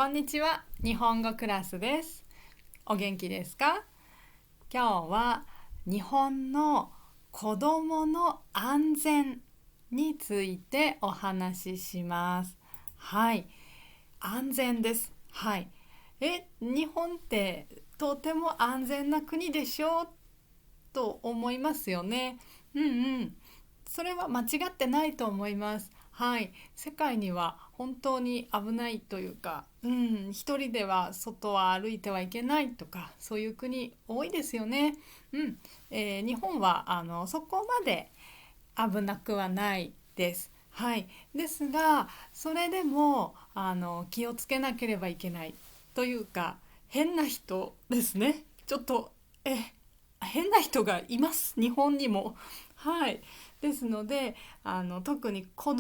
こんにちは、日本語クラスです。お元気ですか？今日は日本の子どもの安全についてお話しします。はい、安全です。はい。日本ってとても安全な国でしょうと思いますよね。うんうん。それは間違ってないと思います。はい。世界には本当に危ないというか、一人では外は歩いてはいけないとか、そういう国多いですよね。うん。日本はそこまで危なくはないです。はい。ですが、それでも気をつけなければいけないというか、変な人ですね。ちょっと変な人がいます。日本にも。はい。ですので、特に小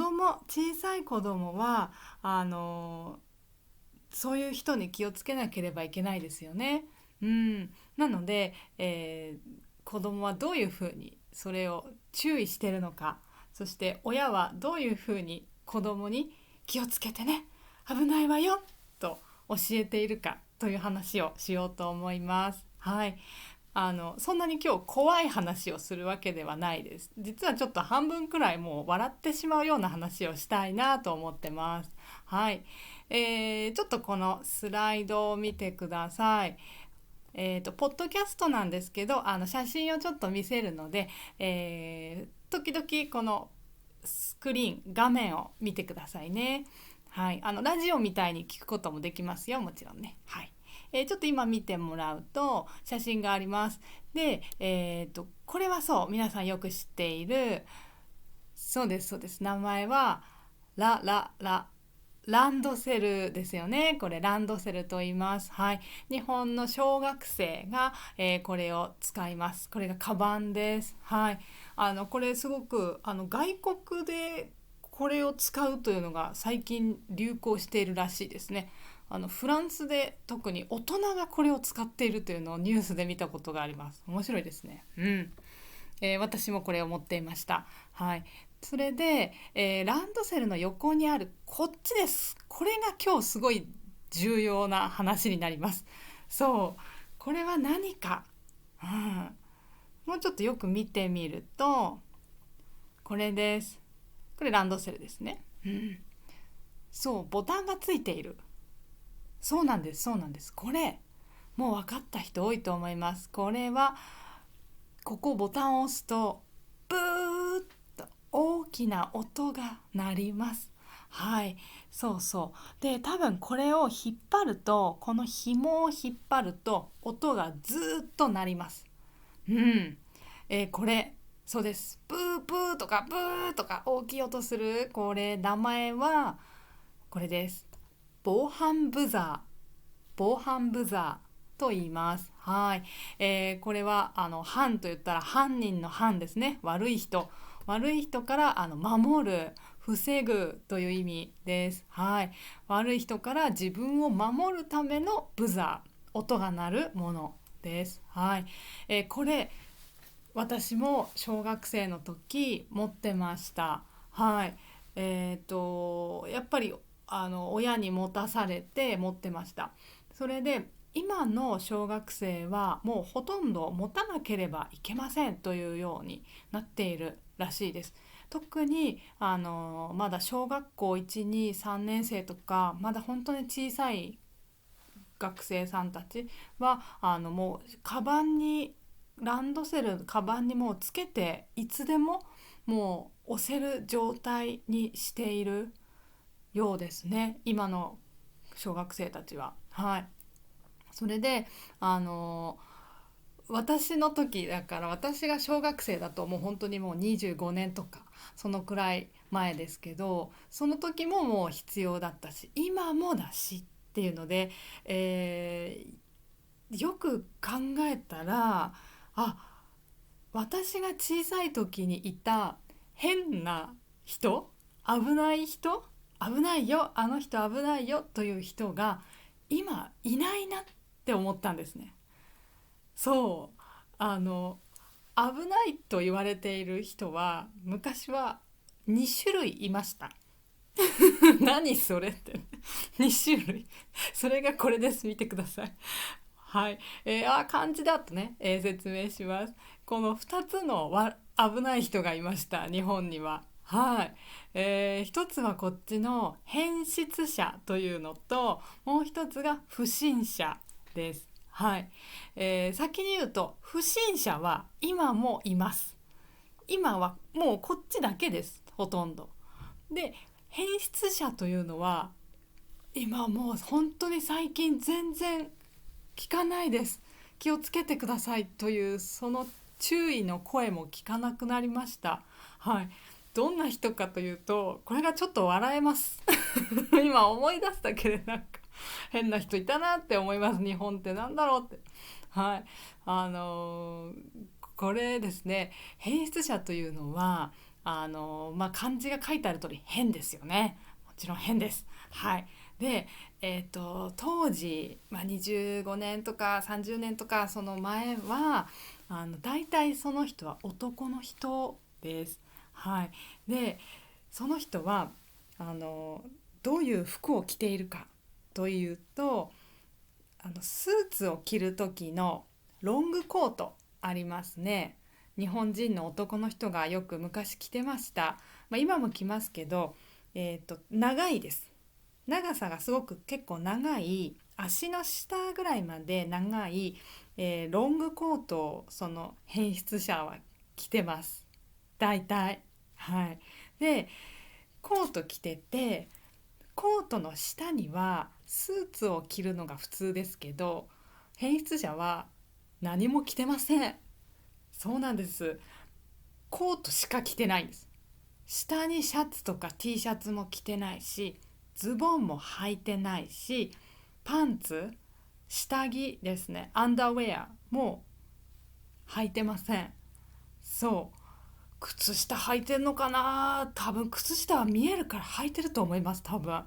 さい子供はそういう人に気をつけなければいけないですよね。なので、子供はどういうふうにそれを注意しているのか、そして親はどういうふうに子供に気をつけてね、危ないわよと教えているかという話をしようと思います。はい。そんなに今日怖い話をするわけではないです。実はちょっと半分くらいもう笑ってしまうような話をしたいなと思ってます。はい。ちょっとこのスライドを見てください。ポッドキャストなんですけど、写真をちょっと見せるので、時々このスクリーン、画面を見てくださいね。はい。ラジオみたいに聞くこともできますよ、もちろんね。はい。ちょっと今見てもらうと写真があります。で、これはそう、皆さんよく知っている、そうです、そうです。名前は、ランドセルですよね。これランドセルと言います。はい。日本の小学生が、これを使います。これがカバンです。はい。これすごく外国でこれを使うというのが最近流行しているらしいですね。フランスで特に大人がこれを使っているというのをニュースで見たことがあります。面白いですね。私もこれを持っていました。はい。それで、ランドセルの横にあるこっちです。これが今日すごい重要な話になります。そう。これは何か、もうちょっとよく見てみると、これです。これランドセルですね。そう、ボタンがついている。そうなんです、そうなんです。これ、もう分かった人多いと思います。これは、ここボタンを押すと、ブーッと大きな音が鳴ります。はい、そうそう。で、多分これを引っ張ると、この紐を引っ張ると、音がずーっと鳴ります。うん。これ、そうです。ブーブーとかブーとか大きい音する、これ、名前は、これです。防犯ブザー。防犯ブザーと言います。はい。これは犯と言ったら犯人の犯ですね。悪い人から守る、防ぐという意味です。はい。悪い人から自分を守るためのブザー、音が鳴るものです。はい。これ私も小学生の時持ってました。はい。やっぱり親に持たされて持ってました。それで今の小学生はもうほとんど持たなければいけませんというようになっているらしいです。特にまだ小学校1、2、3年生とかまだ本当に小さい学生さんたちはもうランドセルカバンにもうつけていつでももう押せる状態にしているようですね、今の小学生たちは。はい。それで私の時だから、私が小学生だともう本当にもう25年とかそのくらい前ですけど、その時ももう必要だったし今もだしっていうので、よく考えたら、私が小さい時にいた変な人、危ない人、危ないよ、あの人危ないよという人が今いないなって思ったんですね。そう、危ないと言われている人は昔は2種類いました。何それって。2種類それがこれです。見てください。はい、漢字だとね、説明します。この2つの危ない人がいました、日本には。はい、一つはこっちの変質者というのと、もう一つが不審者です。はい、先に言うと不審者は今もいます。今はもうこっちだけです、ほとんど。で、変質者というのは今もう本当に最近全然聞かないです。気をつけてくださいというその注意の声も聞かなくなりました。はい。どんな人かというと、これがちょっと笑えます今思い出すだけでなんか変な人いたなって思います。日本ってなんだろうって。はい。これですね、変質者というのは漢字が書いてある通り変ですよね。もちろん変です。はい。で、当時、25年とか30年とかその前は大体その人は男の人です。はい。で、その人はどういう服を着ているかというと、スーツを着る時のロングコートありますね。日本人の男の人がよく昔着てました。今も着ますけど、長いです。長さがすごく結構長い、足の下ぐらいまで長い、ロングコートをその変質者は着てます。大体。はい。で、コート着てて、コートの下にはスーツを着るのが普通ですけど、変質者は何も着てません。そうなんです。コートしか着てないんです。下にシャツとか T シャツも着てないし、ズボンも履いてないし、パンツ、下着ですね、アンダーウェアも履いてません。そう、靴下履いてんのかな、多分靴下は見えるから履いてると思います、多分。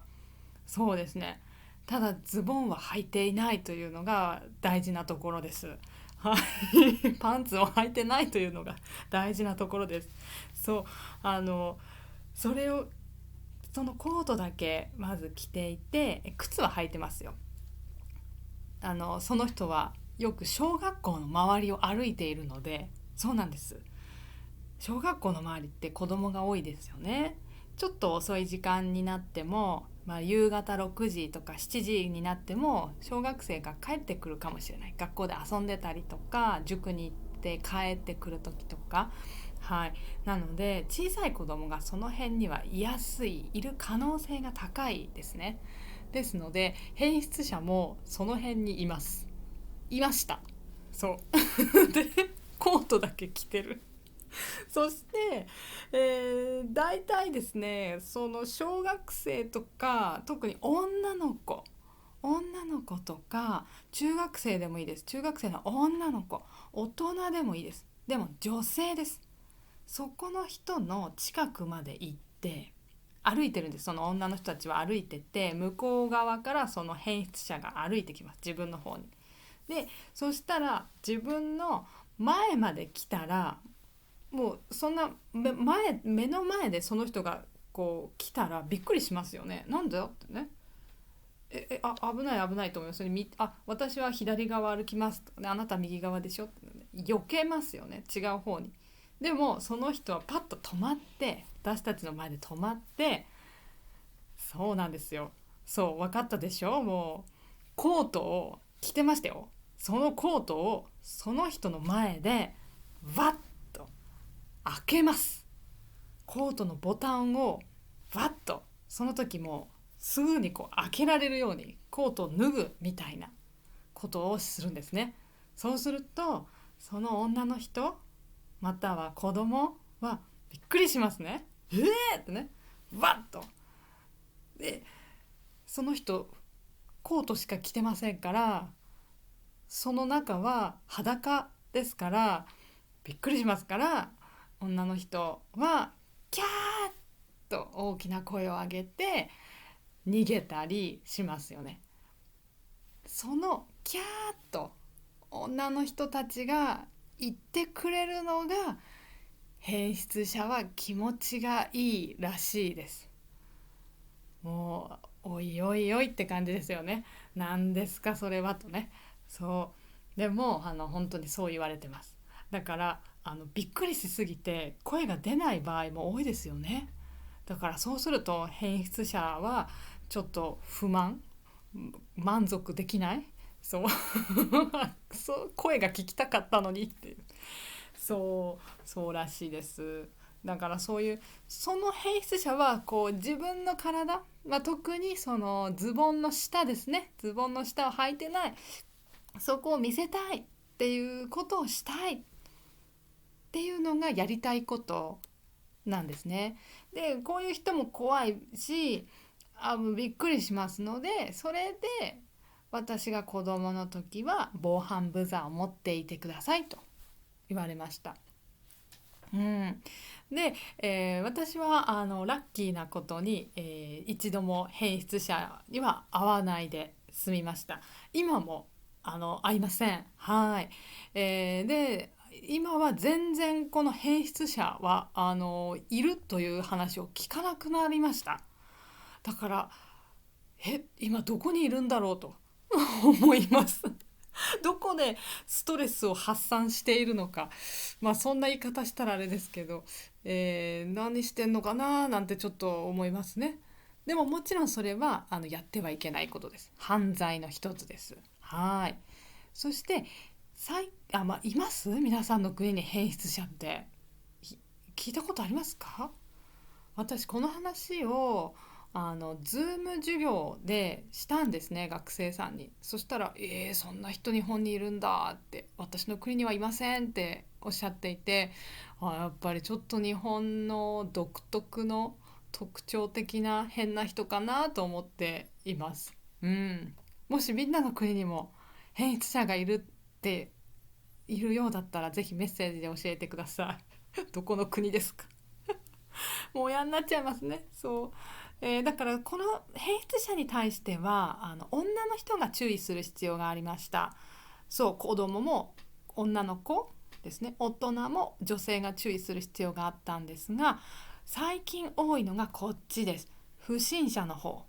そうですね。ただズボンは履いていないというのが大事なところです。はい。パンツを履いてないというのが大事なところです。そう、あのそれをそのコートだけまず着ていて、靴は履いてますよ。その人はよく小学校の周りを歩いているので。そうなんです。小学校の周りって子供が多いですよね。ちょっと遅い時間になっても、夕方6時とか7時になっても小学生が帰ってくるかもしれない。学校で遊んでたりとか、塾に行って帰ってくる時とか。はい。なので小さい子供がその辺にいる可能性が高いですね。ですので変質者もその辺にいました。そうで、コートだけ着てる。そして、大体ですね、その小学生とか、特に女の子とか中学生でもいいです。中学生の女の子、大人でもいいです。でも女性です。そこの人の近くまで行って歩いてるんです。その女の人たちは歩いてて、向こう側からその変質者が歩いてきます、自分の方に。で、そしたら自分の前まで来たら、もうそんな目の前でその人がこう来たらびっくりしますよね。なんだよってね。危ない危ないと思います。それ私は左側歩きますとかね、あなた右側でしょって、ね、避けますよね、違う方に。でもその人はパッと止まって、私たちの前で止まって、そうなんですよ。そう、分かったでしょ。もうコートを着てましたよ。そのコートをその人の前でわっと開けます。コートのボタンをわっと、その時もすぐにこう開けられるようにコートを脱ぐみたいなことをするんですね。そうするとその女の人または子供はびっくりしますね。ってね、わっと。で、その人コートしか着てませんから、その中は裸ですから、びっくりしますから、女の人はキャーッと大きな声を上げて逃げたりしますよね。そのキャーッと女の人たちが言ってくれるのが、変質者は気持ちがいいらしいです。もおいおいおいって感じですよね。何ですかそれはとね。そうでも本当にそう言われてます。だからびっくりしすぎて声が出ない場合も多いですよね。だからそうすると変質者はちょっと不満、満足できない。そうそう声が聞きたかったのにっていう、そうらしいです。だからそういうその変質者はこう自分の体、特にそのズボンの下ですね、ズボンの下を履いてない、そこを見せたいっていうことをしたいっていうのがやりたいことなんですね。でこういう人も怖いし、びっくりしますので、それで私が子供の時は防犯ブザーを持っていてくださいと言われました。うん、で、私はラッキーなことに、一度も変質者には会わないで済みました。今も会いません。はい、で今は全然この変質者はいるという話を聞かなくなりました。だから今どこにいるんだろうと思います。どこでストレスを発散しているのか、そんな言い方したらあれですけど、何してんのかななんてちょっと思いますね。でももちろんそれはやってはいけないことです。犯罪の一つです。はい。そしています皆さんの国に変質者って聞いたことありますか？私この話をズーム授業でしたんですね、学生さんに。そしたらそんな人日本にいるんだって、私の国にはいませんっておっしゃっていて、やっぱりちょっと日本の独特の特徴的な変な人かなと思っています。うん、もしみんなの国にも変質者がいるようだったらぜひメッセージで教えてください。どこの国ですか？もう嫌になっちゃいますね。そう、だからこの変質者に対しては女の人が注意する必要がありました。そう、子供も女の子ですね、大人も女性が注意する必要があったんですが、最近多いのがこっちです。不審者の方。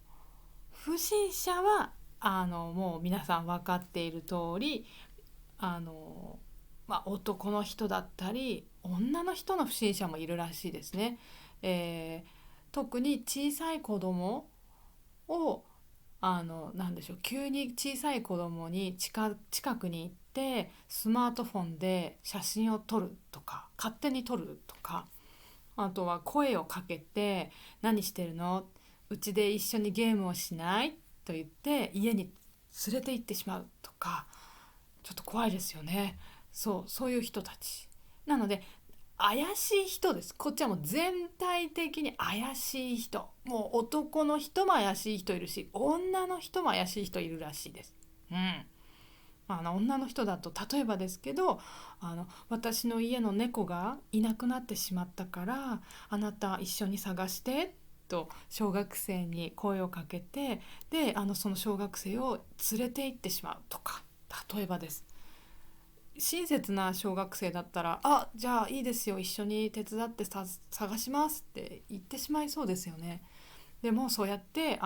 不審者はもう皆さん分かっている通り、あの、男の人だったり女の人の不審者もいるらしいですね。特に小さい子供をなんでしょう、急に小さい子供に近くに行ってスマートフォンで写真を撮るとか、勝手に撮るとか、あとは声をかけて「何してるの？うちで一緒にゲームをしない？」と言って家に連れて行ってしまうとか、ちょっと怖いですよね。そういう人たちなので、怪しい人です。こっちはもう全体的に怪しい人、もう男の人も怪しい人いるし、女の人も怪しい人いるらしいです。うん。女の人だと例えばですけど、私の家の猫がいなくなってしまったからあなた一緒に探してと小学生に声をかけて、でその小学生を連れて行ってしまうとか、例えばです。親切な小学生だったらじゃあいいですよ、一緒に手伝って探しますって言ってしまいそうですよね。でもそうやって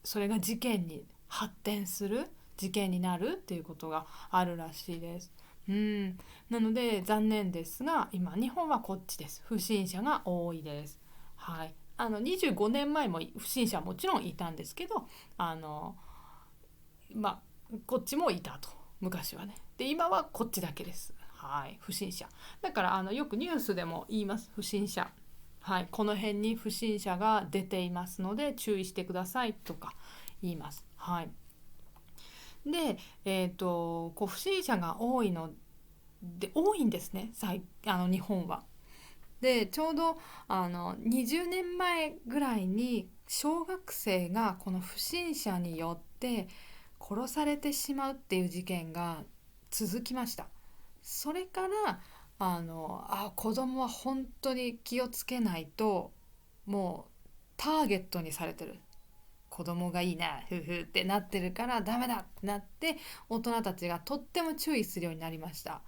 それが事件に発展する、事件になるっていうことがあるらしいです。うん、なので残念ですが今日本はこっちです。不審者が多いです。はい、25年前も不審者はもちろんいたんですけど、あのこっちもいたと、昔はね。で今はこっちだけです。はい、不審者だからよくニュースでも言います。不審者、はい、この辺に不審者が出ていますので注意してくださいとか言います。はい。で、こう不審者が多いんですね、日本は。でちょうど20年前ぐらいに小学生がこの不審者によって殺されてしまうっていう事件が続きました。それから子供は本当に気をつけないと、もうターゲットにされてる、子供がいいなふふってなってるからダメだってなって、大人たちがとっても注意するようになりました。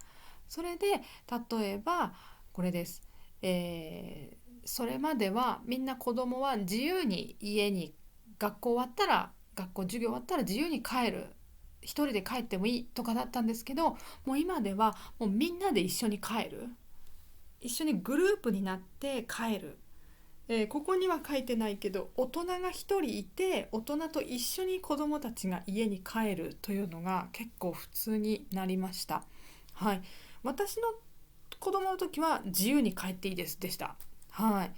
それで例えばこれです。それまではみんな子供は自由に家に学校終わったら学校授業終わったら自由に帰る、一人で帰ってもいいとかだったんですけど、もう今ではもうみんなで一緒に帰る、一緒にグループになって帰る、ここには書いてないけど大人が一人いて大人と一緒に子どもたちが家に帰るというのが結構普通になりました。はい、私の子供の時は自由に帰っていいですでした。はい、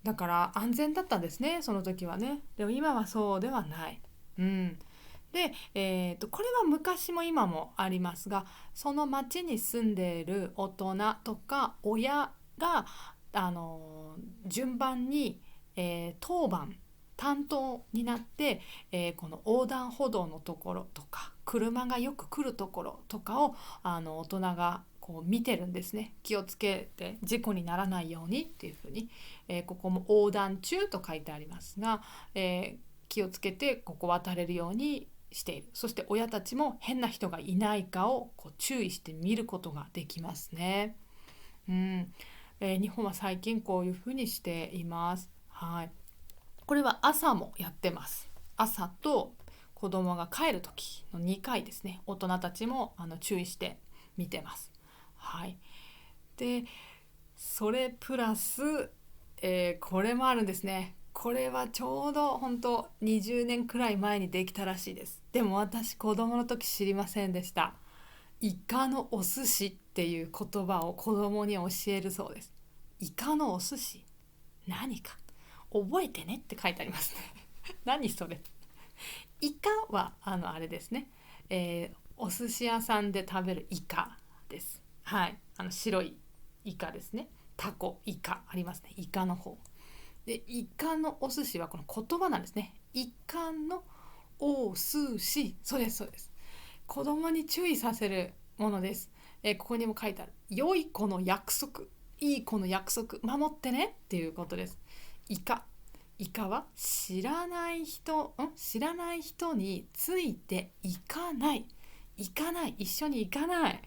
だから安全だったんですね、その時はね。でも今はそうではない。うん、で、これは昔も今もありますが、その町に住んでいる大人とか親が、順番に、当番担当になって、この横断歩道のところとか車がよく来るところとかを大人がこう見てるんですね。気をつけて事故にならないようにっていうふうに、ここも横断中と書いてありますが、気をつけてここ渡れるようにしている。そして親たちも変な人がいないかをこう注意して見ることができますね。うん、日本は最近こういうふうにしています。はい、これは朝もやってます。朝と子供が帰る時の2回ですね。大人たちも注意して見てます。はい、でそれプラス、これもあるんですね。これはちょうど本当20年くらい前にできたらしいです。でも私子供の時知りませんでした。イカのお寿司っていう言葉を子供に教えるそうです。イカのお寿司、何か覚えてねって書いてありますね。何それ。イカはあれですね、お寿司屋さんで食べるイカです。はい、白いイカですね。タコ、イカありますね。イカの方で、イカのお寿司はこの言葉なんですね。イカのお寿司、そうですそうです。子供に注意させるものです。ここにも書いてある。良い子の約束、いい子の約束守ってねっていうことです。イカ、イカは知らない人についていかない、行かない、一緒に行かない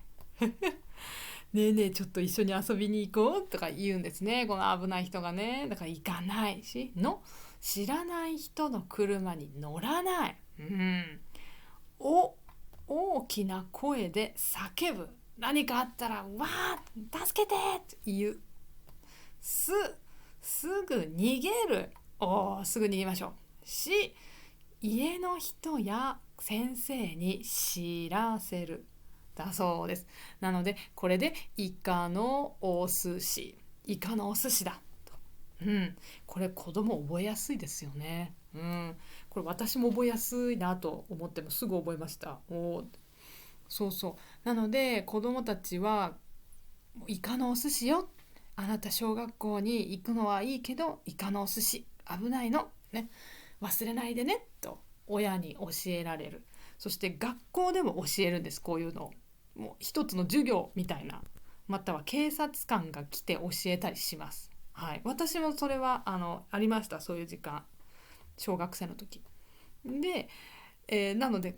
ねえねえちょっと一緒に遊びに行こうとか言うんですね、この危ない人がね。だから行かないしの、知らない人の車に乗らない、お大きな声で叫ぶ、何かあったらわー助けてって言う、すすぐ逃げる、すぐ逃げましょうし、家の人や先生に知らせるだそうです。なのでこれでイカのお寿司、イカのお寿司だと、これ子供覚えやすいですよね。これ私も覚えやすいなと思ってもすぐ覚えました。そうそう。なので子供たちはイカのお寿司よ、あなた小学校に行くのはいいけどイカのお寿司危ないのね、忘れないでねと親に教えられる。そして学校でも教えるんです、こういうのを。もう一つの授業みたいな、または警察官が来て教えたりします。はい、私もそれはありました、そういう時間、小学生の時で、なので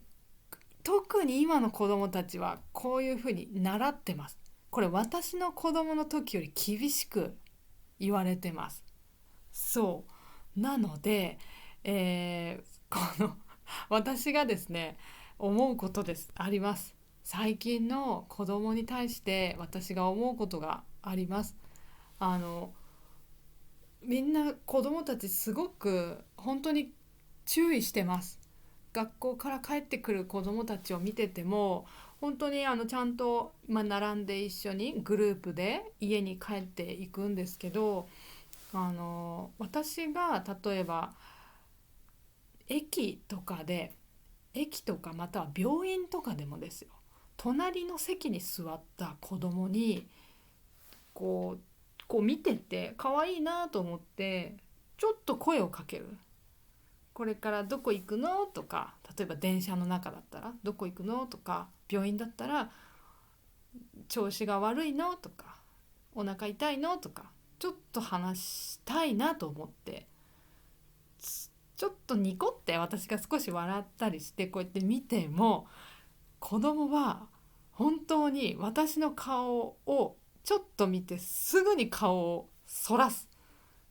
特に今の子どもたちはこういうふうに習ってます。これ私の子供の時より厳しく言われてます。そうなので、この私がですね思うことです、あります。最近の子供に対して私が思うことがあります。あのみんな子供たちすごく本当に注意してます。学校から帰ってくる子どもたちを見てても本当にちゃんと、並んで一緒にグループで家に帰っていくんですけど、私が例えば駅とかで、駅とかまたは病院とかでもですよ、隣の席に座った子供にこう見てて可愛いなと思ってちょっと声をかける。これからどこ行くのとか、例えば電車の中だったらどこ行くのとか、病院だったら調子が悪いのとか、お腹痛いのとか、ちょっと話したいなと思ってちょっとニコって私が少し笑ったりしてこうやって見ても、子供は本当に私の顔をちょっと見てすぐに顔をそらす、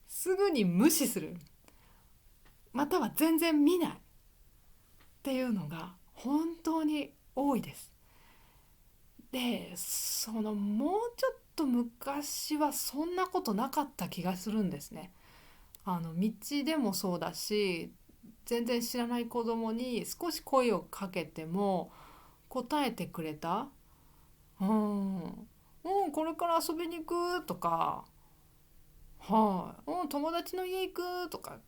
すぐに無視する。または全然見ないっていうのが本当に多いです。で、もうちょっと昔はそんなことなかった気がするんですね。道でもそうだし、全然知らない子供に少し声をかけても答えてくれた。うん、これから遊びに行くとか、はい、友達の家行くとか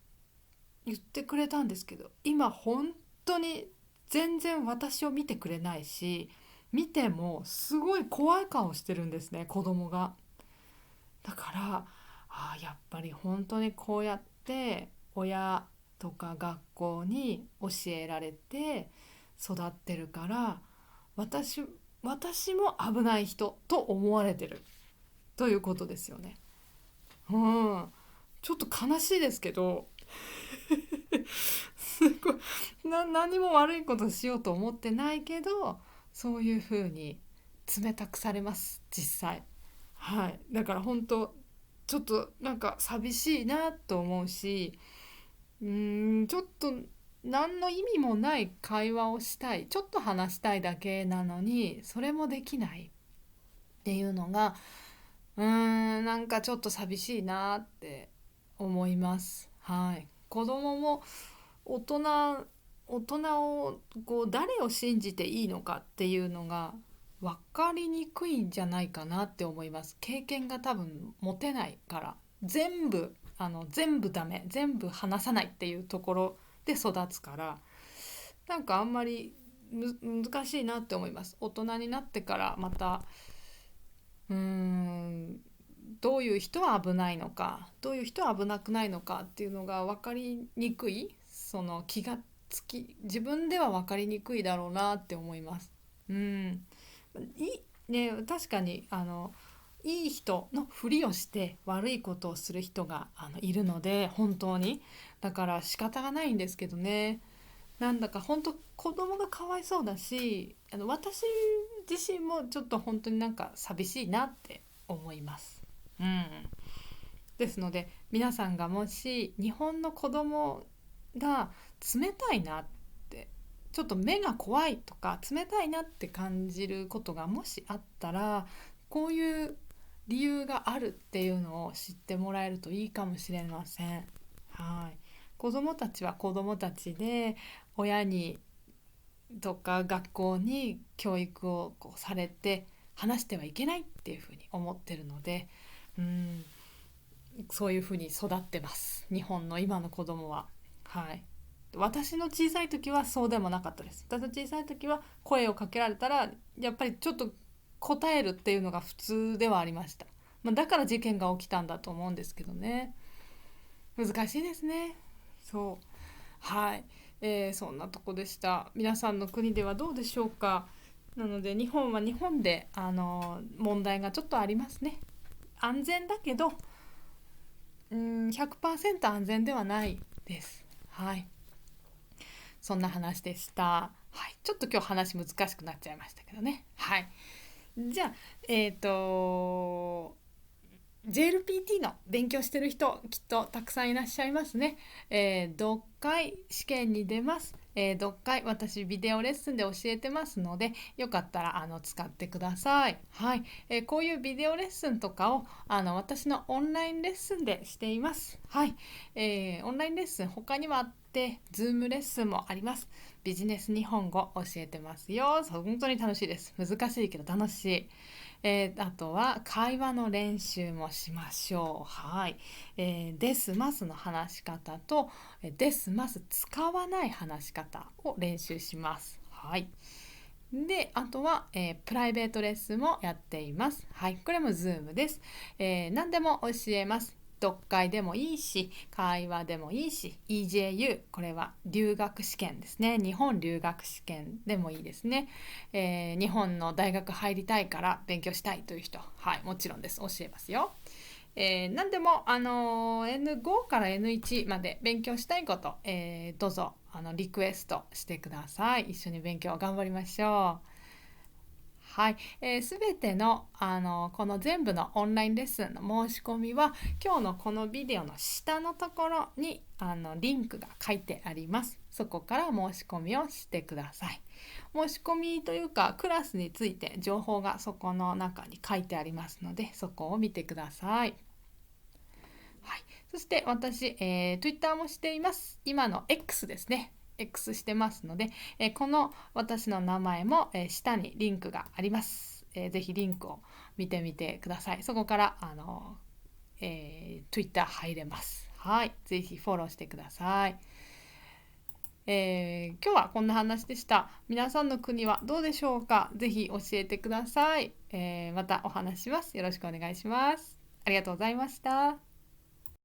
言ってくれたんですけど、今本当に全然私を見てくれないし、見てもすごい怖い顔してるんですね、子供が。だから、やっぱり本当にこうやって親とか学校に教えられて育ってるから、私私も危ない人と思われてるということですよね。うん、ちょっと悲しいですけど、すごい何も悪いことしようと思ってないけど、そういう風に冷たくされます実際。はい、だから本当ちょっとなんか寂しいなと思うし、ちょっと何の意味もない会話をしたい、ちょっと話したいだけなのにそれもできないっていうのが、なんかちょっと寂しいなって思います。はい、子供も大人大人を誰を信じていいのかっていうのが分かりにくいんじゃないかなって思います。経験が多分持てないから、全部ダメ、全部話さないっていうところで育つから、なんかあんまり難しいなって思います。大人になってからまた、うーんどういう人は危ないのか、どういう人は危なくないのかっていうのが分かりにくい、気がつき、自分では分かりにくいだろうなって思います。うん、ね、確かにいい人のふりをして悪いことをする人がいるので、本当にだから仕方がないんですけどね。なんだか本当子供がかわいそうだし、私自身もちょっと本当になんか寂しいなって思います。うん、ですので皆さんがもし日本の子供が冷たいなって、ちょっと目が怖いとか冷たいなって感じることがもしあったら、こういう理由があるっていうのを知ってもらえるといいかもしれません。はい、子供たちは子供たちで、親にとか学校に教育をされて話してはいけないっていうふうに思ってるので、うん、そういうふうに育ってます、日本の今の子供は。はい、私の小さい時はそうでもなかったです。私の小さい時は声をかけられたらやっぱりちょっと答えるっていうのが普通ではありました。だから事件が起きたんだと思うんですけどね。難しいですね。そう、はい、そんなとこでした。皆さんの国ではどうでしょうか。なので日本は日本で問題がちょっとありますね。安全だけど、100% 安全ではないです。はい、そんな話でした。はい、ちょっと今日話難しくなっちゃいましたけどね。はい、じゃあJLPT の勉強してる人きっとたくさんいらっしゃいますね。読解試験に出ます。読解私ビデオレッスンで教えてますので、よかったら使ってください。はい、こういうビデオレッスンとかを私のオンラインレッスンでしています。はい、オンラインレッスン他にもあって、Zoom レッスンもあります。ビジネス日本語教えてますよ。本当に楽しいです。難しいけど楽しい。あとは会話の練習もしましょう。はい、ですますの話し方とですます使わない話し方を練習します。はい、であとは、プライベートレッスンもやっています。はい、これも Zoom です。何でも教えます。読解でもいいし、会話でもいいし、 EJU これは留学試験ですね。日本留学試験でもいいですね。日本の大学入りたいから勉強したいという人、はい、もちろんです。教えますよ。何でもN5 から N1 まで勉強したいこと、どうぞリクエストしてください。一緒に勉強頑張りましょう。はい、すべての、この全部のオンラインレッスンの申し込みは今日のこのビデオの下のところにリンクが書いてあります。そこから申し込みをしてください。申し込みというかクラスについて情報がそこの中に書いてありますので、そこを見てください。はい、そして私、Twitter もしています。今の X ですね。X してますので、この私の名前も、下にリンクがあります。ぜひリンクを見てみてください。そこからTwitter 入れます。はい、ぜひフォローしてください。今日はこんな話でした。皆さんの国はどうでしょうか。ぜひ教えてください。またお話します。よろしくお願いします。ありがとうございました。